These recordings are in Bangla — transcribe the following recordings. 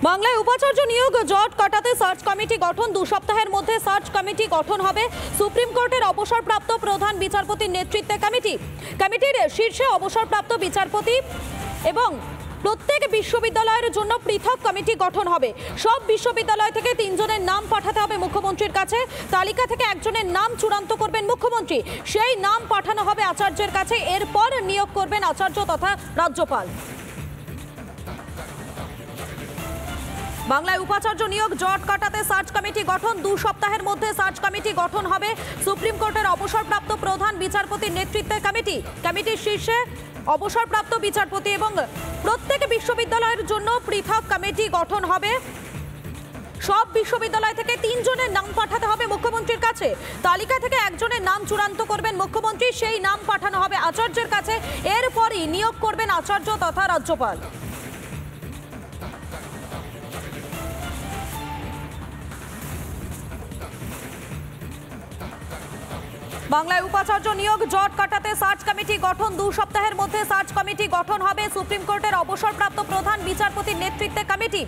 বাংলায় উপাচার্য নিয়োগ জট কাটাতে সার্চ কমিটি গঠন। 2 সপ্তাহের মধ্যে সার্চ কমিটি গঠন হবে। সুপ্রিম কোর্টের অবসরপ্রাপ্ত প্রধান বিচারপতির নেতৃত্বে কমিটির শীর্ষে অবসরপ্রাপ্ত বিচারপতি এবং প্রত্যেক বিশ্ববিদ্যালয়ের জন্য পৃথক কমিটি গঠন হবে। সব বিশ্ববিদ্যালয় থেকে 3 জনের নাম পাঠাতে হবে মুখ্যমন্ত্রীর কাছে। তালিকা থেকে একজনের নাম চূড়ান্ত করবেন মুখ্যমন্ত্রী, সেই নাম পাঠানো হবে আচার্যের কাছে। এরপর নিয়োগ করবেন আচার্য তথা রাজ্যপাল। বাংলায় উপাচার্য নিয়োগ জট কাটাতে সার্চ কমিটি গঠন। 2 সপ্তাহের মধ্যে সার্চ কমিটি গঠন হবে। সুপ্রিম কোর্টের অবসরপ্রাপ্ত প্রধান বিচারপতির নেতৃত্বে কমিটির শীর্ষে অবসরপ্রাপ্ত বিচারপতি এবং প্রত্যেক বিশ্ববিদ্যালয়ের জন্য পৃথক কমিটি গঠন হবে। সব বিশ্ববিদ্যালয় থেকে 3 জনের নাম পাঠাতে হবে মুখ্যমন্ত্রীর কাছে। তালিকা থেকে একজনের নাম চূড়ান্ত করবেন মুখ্যমন্ত্রী, সেই নাম পাঠানো হবে আচার্যের কাছে। এরপরই নিয়োগ করবেন আচার্য তথা রাজ্যপাল। বাংলায় উপাচার্য নিয়োগ জট কাটাতে সার্চ কমিটি গঠন। 2 সপ্তাহের মধ্যে সার্চ কমিটি গঠন হবে। সুপ্রিম কোর্টের অবসরপ্রাপ্ত প্রধান বিচারপতির নেতৃত্বে কমিটি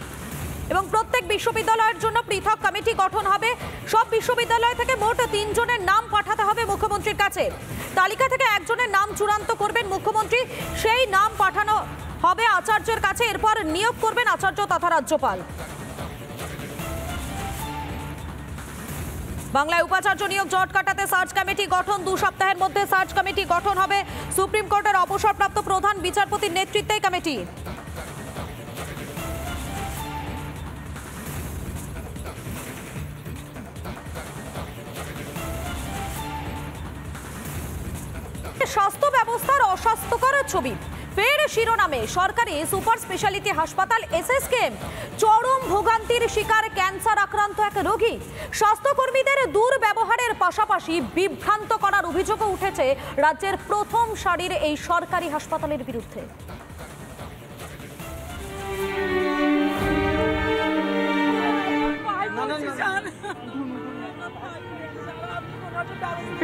এবং প্রত্যেক বিশ্ববিদ্যালয়ের জন্য পৃথক কমিটি গঠন হবে। সব বিশ্ববিদ্যালয় থেকে মোট 3 জনের নাম পাঠাতে হবে মুখ্যমন্ত্রীর কাছে। তালিকা থেকে একজনের নাম চূড়ান্ত করবেন মুখ্যমন্ত্রী, সেই নাম পাঠানো হবে আচার্যের কাছে। এরপর নিয়োগ করবেন আচার্য তথা রাজ্যপাল। বাংলায় উপাচার্য নিয়োগ জট কাটাতে সার্চ কমিটি গঠন। 2 সপ্তাহের মধ্যে সার্চ কমিটি গঠন হবে। সুপ্রিম কোর্টের অবসরপ্রাপ্ত প্রধান বিচারপতির নেতৃত্বে কমিটি। স্বাস্থ্য ব্যবস্থার অস্বাস্থ্যকর ছবি ফের শিরোনামে। সরকারি সুপার স্পেশালিটি হাসপাতাল এসএসকেএম চরম ভোগান্তির শিকার ক্যান্সার আক্রান্ত এক রোগী। স্বাস্থ্যকর্মীদের দুর্ব্যবহারের পাশাপাশি বিভ্রান্ত করার অভিযোগও উঠেছে রাজ্যের প্রথম সারির এই সরকারি হাসপাতালের বিরুদ্ধে।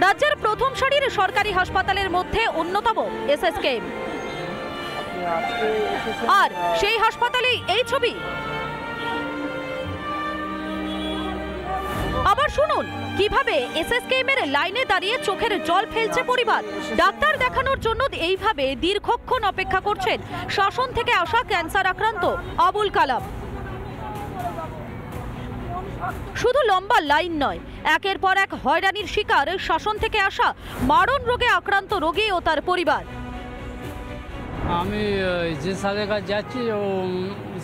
রাজ্যের প্রথম সারির সরকারি হাসপাতালের মধ্যে অন্যতম এসএসকেএম, আর সেই হাসপাতালেই এই ছবি। আবার শুনুন কিভাবে এসএসকেএম এর লাইনে দাঁড়িয়ে চোখের জল ফেলছে পরিবার। ডাক্তার দেখানোর জন্য এইভাবে দীর্ঘক্ষণ অপেক্ষা করছেন শাসন থেকে আসা ক্যান্সার আক্রান্ত আবুল কালাম। শুধু লম্বা লাইন নয়, একের পর এক হয়রানির শিকার শাসন থেকে আসা মারণ রোগে আক্রান্ত রোগী ও তার পরিবার। আমি যে স্যারের কাছে যাচ্ছি ও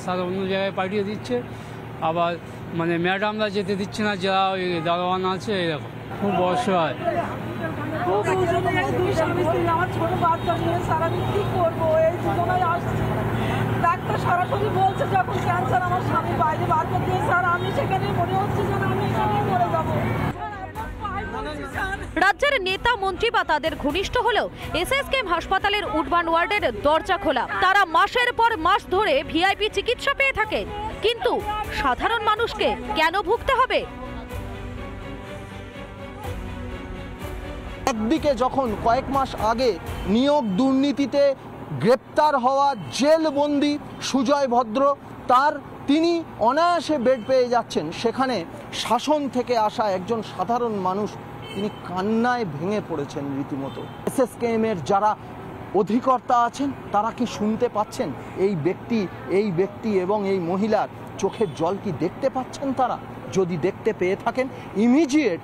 স্যার অন্য জায়গায় পাঠিয়ে দিচ্ছে, আবার মানে ম্যাডামরা যেতে দিচ্ছে না, যারা ওই দারোয়ান আছে এরকম। খুব অসহায়। ডাক্তার সরাসরি বলছে যখন ক্যান্সার আমার স্বামী বাইরে বার করে দিয়ে স্যার আমি সেখানে মনে হচ্ছে যেন আমি এখানে মরে যাবো। রাজ্যের নেতা মন্ত্রী বা তাদের ঘনিষ্ঠ হলেও এসএসকেএম হাসপাতালের উডবান ওয়ার্ডের দরজা খোলা। তারা মাসের পর মাস ধরে ভিআইপি চিকিৎসা পেয়ে থাকেন, কিন্তু সাধারণ মানুষকে কেন ভুগতে হবে? একদিকে যখন কয়েক মাস আগে নিয়োগ দুর্নীতিতে গ্রেপ্তার হওয়া জেলবন্দি সুজয় ভদ্র তিনি অনায়াসে বেড পেয়ে যাচ্ছেন, সেখানে শাসন থেকে আসা একজন সাধারণ মানুষ তিনি কান্নায় ভেঙে পড়েছেন রীতিমতো। এসএসকেএম এর যারা অধিকর্তা আছেন তারা কি শুনতে পাচ্ছেন? এই ব্যক্তি এবং এই মহিলার চোখের জল কি দেখতে পাচ্ছেন তারা? যদি দেখতে পেয়ে থাকেন ইমিডিয়েট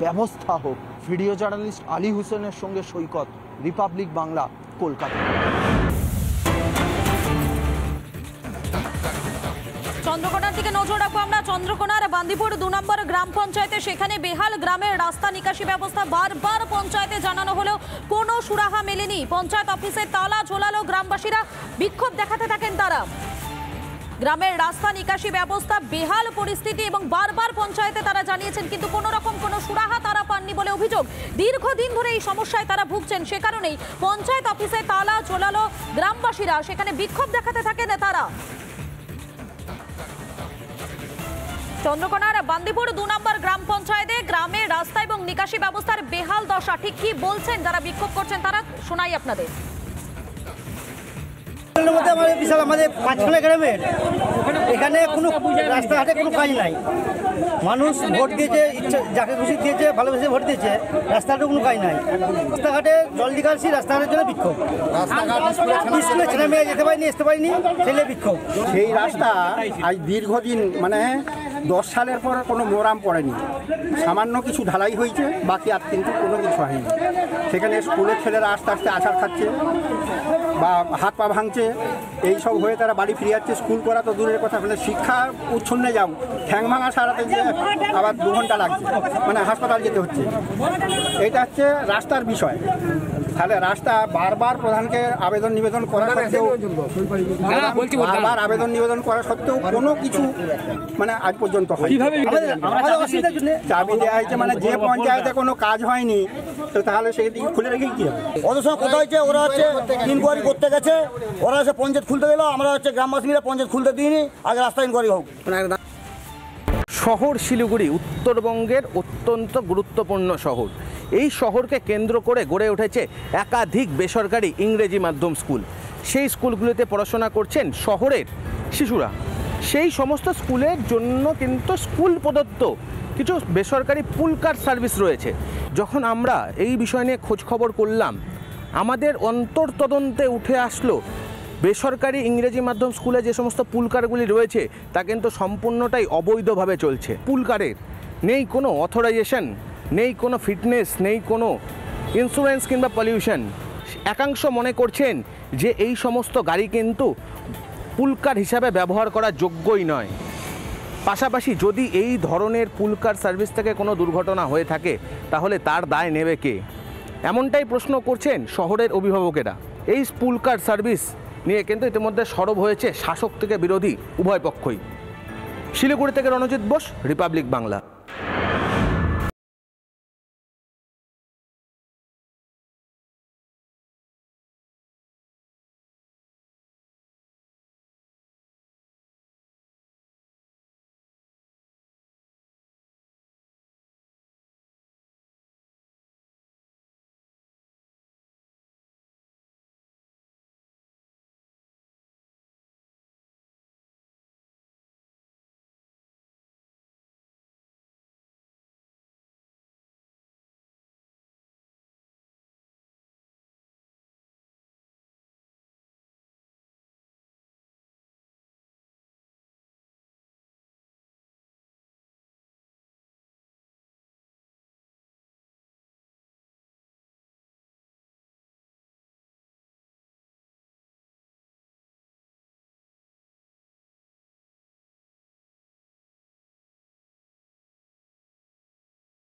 ব্যবস্থা হোক। ভিডিও জার্নালিস্ট আলী হোসেনের সঙ্গে সৈকত, রিপাবলিক বাংলা, কলকাতা। চন্দ্রকোনার দিকে নজর রাখবো আমরা। চন্দ্রকোনার বান্দিপুর 2 নম্বর গ্রাম পঞ্চায়েতে সেখানে বেহাল গ্রামের রাস্তা নিকাশি ব্যবস্থা। বারবার পঞ্চায়েতে জানানো হলেও কোনো সুরাহা মেলেনি। পঞ্চায়েত অফিসে তালা ঝোলালো গ্রামবাসীরা, বিক্ষোভ দেখাতে থাকেন তারা। গ্রামের রাস্তা নিকাশি ব্যবস্থা বেহাল পরিস্থিতি এবং বারবার পঞ্চায়েতে তারা জানিয়েছেন, কিন্তু কোনো রকম কোনো সুরাহা তারা পাননি বলে অভিযোগ। দীর্ঘদিন ধরে এই সমস্যায় তারা ভুগছেন, সে কারণেই পঞ্চায়েত অফিসে তালা ঝোলালো গ্রামবাসীরা, সেখানে বিক্ষোভ দেখাতে থাকেন তারা। চন্দ্রকোনার বান্দিপুর 2 নম্বর গ্রাম পঞ্চায়েতে গ্রামের রাস্তা এবং নিকাশি ব্যবস্থার বেহাল দশা। ঠিক কি বলছেন যারা বিক্ষোভ করছেন তারা, শোনাই আপনাদের। আমাদের বিশাল, আমাদের পাঁচখানা গ্রামের এখানে কোনো রাস্তাঘাটে কোনো কাজ নাই। মানুষ ভোট দিয়েছে, ইচ্ছা যাকে খুশি দিয়েছে, ভালোবেসে ভোট দিয়েছে, রাস্তাঘাটে কোনো কাজ নাই। রাস্তাঘাটে জল নিকাশি, রাস্তাঘাটের জন্য বিক্ষোভ। স্কুলে ছেলে মেয়ে যেতে পারিনি, আসতে পারিনি, ছেলে বিক্ষোভ। সেই রাস্তা আজ দীর্ঘদিন মানে 10 সালের পর কোনো মোরাম পড়েনি। সামান্য কিছু ঢালাই হয়েছে, বাকি আর কিন্তু কোনো কিছু হয়নি। সেখানে স্কুলের ছেলেরা আস্তে আস্তে আছাড় খাচ্ছে বা হাত পা ভাঙছে, এইসব হয়ে তারা বাড়ি ফিরে যাচ্ছে। স্কুল করা তো দূরের কথা, মানে শিক্ষা উচ্ছন্নে যাও, ঠ্যাং ভাঙা সারাতে যে আবার 2 ঘন্টা লাগছে, মানে হাসপাতাল যেতে হচ্ছে। এটা হচ্ছে রাস্তার বিষয়। তাহলে রাস্তা বারবার প্রধানকে আবেদন নিবেদন করা সত্ত্বেও, বারবার আবেদন নিবেদন করা সত্ত্বেও কোনো কিছু মানে আজ পর্যন্ত হয়। চাবি দেওয়া হয়েছে, মানে যে পঞ্চায়েতে কোনো কাজ হয়নি, তো তাহলে সেদিকে খুলে রেখে কি হবে? ওদের সঙ্গে কথা হয়েছে, ওরা হচ্ছে ইনকোয়ারি করতে গেছে, ওরা হচ্ছে পঞ্চায়েত খুলতে দিল, আমরা হচ্ছে গ্রামবাসীরা পঞ্চায়েত খুলতে দিইনি, আগে রাস্তা ইনকোয়ারি হোক। শহর শিলিগুড়ি উত্তরবঙ্গের অত্যন্ত গুরুত্বপূর্ণ শহর। এই শহরকে কেন্দ্র করে গড়ে উঠেছে একাধিক বেসরকারি ইংরেজি মাধ্যম স্কুল। সেই স্কুলগুলিতে পড়াশোনা করছেন শহরের শিশুরা। সেই সমস্ত স্কুলের জন্য কিন্তু স্কুল প্রদত্ত কিছু বেসরকারি পুল কার সার্ভিস রয়েছে। যখন আমরা এই বিষয় নিয়ে খোঁজখবর করলাম, আমাদের অন্তর্তদন্তে উঠে আসলো বেসরকারি ইংরেজি মাধ্যম স্কুলে যে সমস্ত পুলকারগুলি রয়েছে তা কিন্তু সম্পূর্ণটাই অবৈধভাবে চলছে। পুলকারের নেই কোনো অথরাইজেশন, নেই কোনো ফিটনেস, নেই কোনো ইন্স্যুরেন্স কিংবা পলিউশন। একাংশ মনে করছেন যে এই সমস্ত গাড়ি কিন্তু পুলকার হিসাবে ব্যবহার করার যোগ্যই নয়। পাশাপাশি যদি এই ধরনের পুলকার সার্ভিস থেকে কোনো দুর্ঘটনা হয়ে থাকে তাহলে তার দায় নেবে কে, এমনটাই প্রশ্ন করছেন শহরের অভিভাবকেরা। এই পুলকার সার্ভিস নিয়ে কিন্তু ইতিমধ্যে সরব হয়েছে শাসক থেকে বিরোধী উভয় পক্ষই। শিলিগুড়ি থেকে রণজিৎ বোস, রিপাবলিক বাংলা।